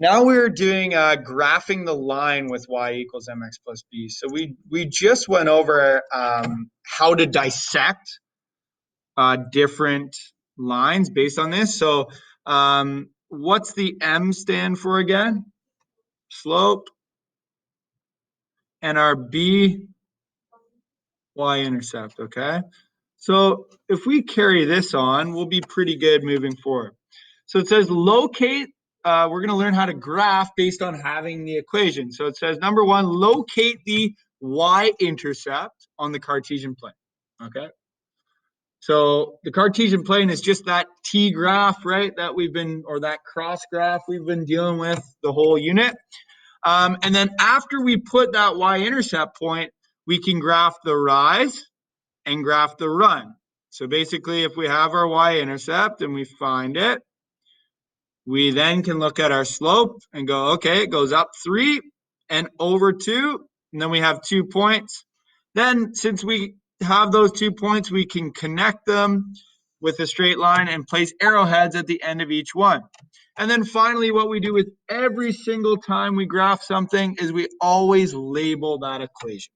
Now we're doing graphing the line with y equals mx plus b. So we just went over how to dissect different lines based on this. So what's the m stand for again? Slope. And our b, y-intercept, okay? So if we carry this on, we'll be pretty good moving forward. So it says locate, we're gonna learn how to graph based on having the equation. So it says, number one, locate the y-intercept on the Cartesian plane, okay? So the Cartesian plane is just that T graph, right? That we've been, or that cross graph we've been dealing with the whole unit. And then after we put that y-intercept point, we can graph the rise and graph the run. So basically, if we have our y-intercept and we find it, we then can look at our slope and go, okay, it goes up 3 and over 2, and then we have 2 points. Then since we have those 2 points, we can connect them with a straight line and place arrowheads at the end of each one. And then finally, what we do with every single time we graph something is we always label that equation.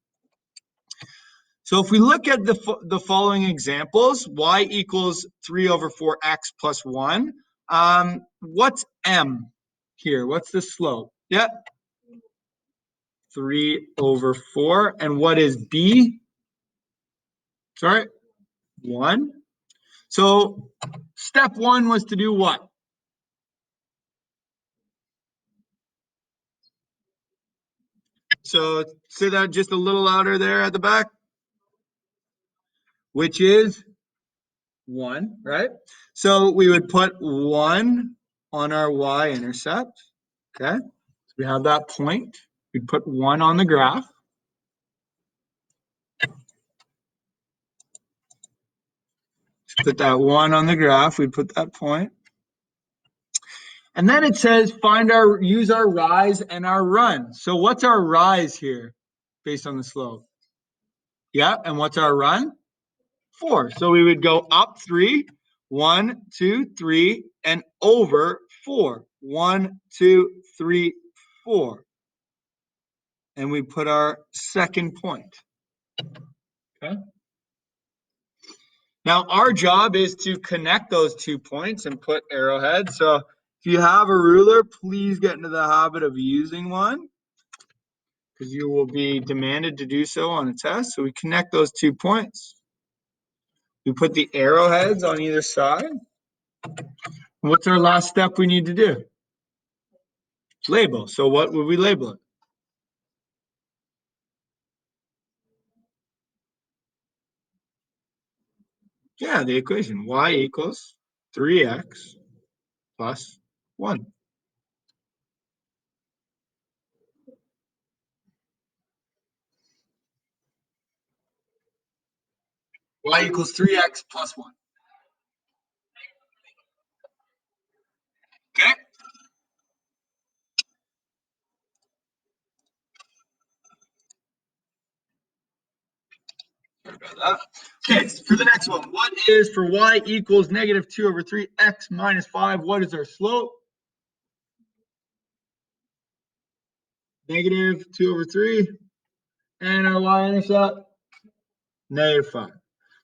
So if we look at the following examples, y equals 3 over 4x plus 1. What's m here? What's the slope? Yep. 3 over 4. And what is b? Sorry, 1. So step 1 was to do what? So say that just a little louder there at the back. Which is 1, right? So we would put 1 on our y-intercept, okay? So we have that point. We'd put 1 on the graph. Put that 1 on the graph. We'd put that point. And then it says use our rise and our run. So what's our rise here based on the slope? Yeah, and what's our run? 4. So we would go up 3, 1, 2, 3, and over 4. 1, 2, 3, 4. And we put our second point. Okay. Now our job is to connect those 2 points and put arrowheads. So if you have a ruler, please get into the habit of using one, because you will be demanded to do so on a test. So we connect those 2 points. We put the arrowheads on either side. What's our last step we need to do? Label. So what would we label it? Yeah, the equation. Y equals 3x plus 1. Y equals 3x plus 1. Okay. Okay, so for the next one, what is for y equals negative 2 over 3 x minus 5? What is our slope? Negative 2 over 3. And our y-intercept? Negative 5.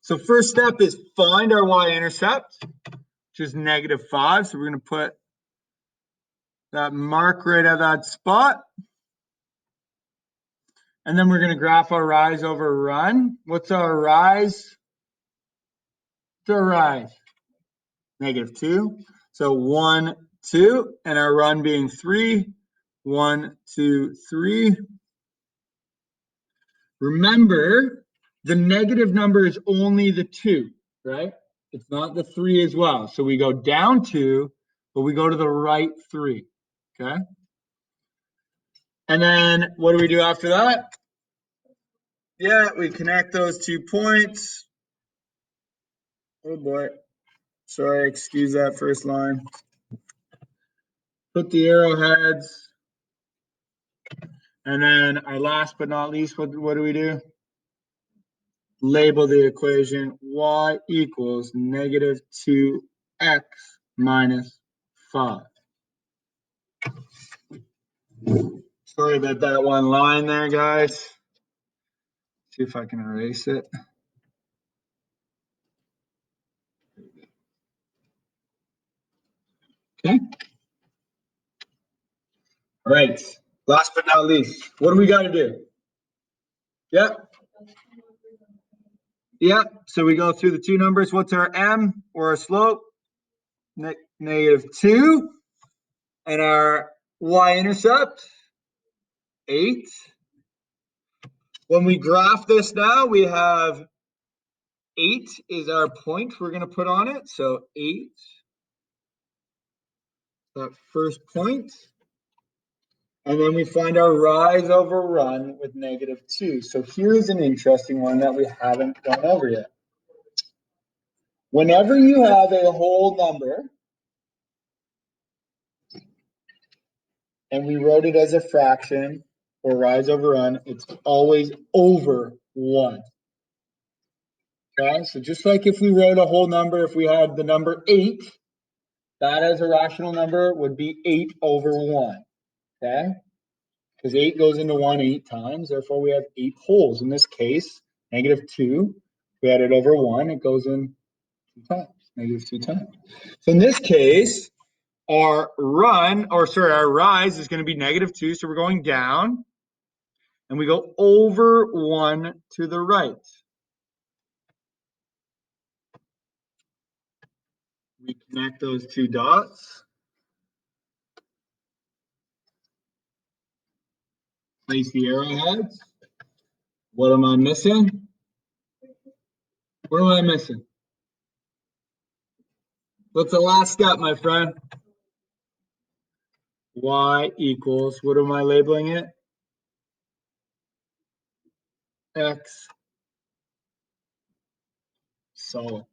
So first step is find our y-intercept, which is negative 5. So we're going to put that mark right at that spot. And then we're going to graph our rise over run. What's our rise? What's our rise? Negative 2. So 1, 2. And our run being 3. 1, 2, 3. Remember, the negative number is only the 2, right? It's not the 3 as well. So we go down 2, but we go to the right 3, okay? And then what do we do after that? Yeah, we connect those 2 points. Oh boy. Sorry, excuse that first line. Put the arrowheads. And then our last but not least, what do we do? Label the equation y equals negative 2x minus 5. Sorry about that one line there, guys. See if I can erase it. Okay. All right. Last but not least, what do we got to do? Yep. Yep. So we go through the two numbers. What's our m or our slope? -2. And our y-intercept, 8. When we graph this now, we have 8 is our point we're going to put on it. So 8, that first point. And then we find our rise over run with -2. So here's an interesting one that we haven't gone over yet. Whenever you have a whole number, and we wrote it as a fraction or rise over run, it's always over 1. Okay, so just like if we wrote a whole number, if we had the number 8, that as a rational number would be 8 over 1. Okay, because 8 goes into 1 8 times, therefore we have 8 wholes. In this case, -2, we had it over 1, it goes in 2 times, -2 times. So in this case, our rise is going to be -2, so we're going down, and we go over 1 to the right. We connect those two dots. Place the arrowheads. What am I missing? What am I missing? What's the last step, my friend? Y equals, what am I labeling it? X. So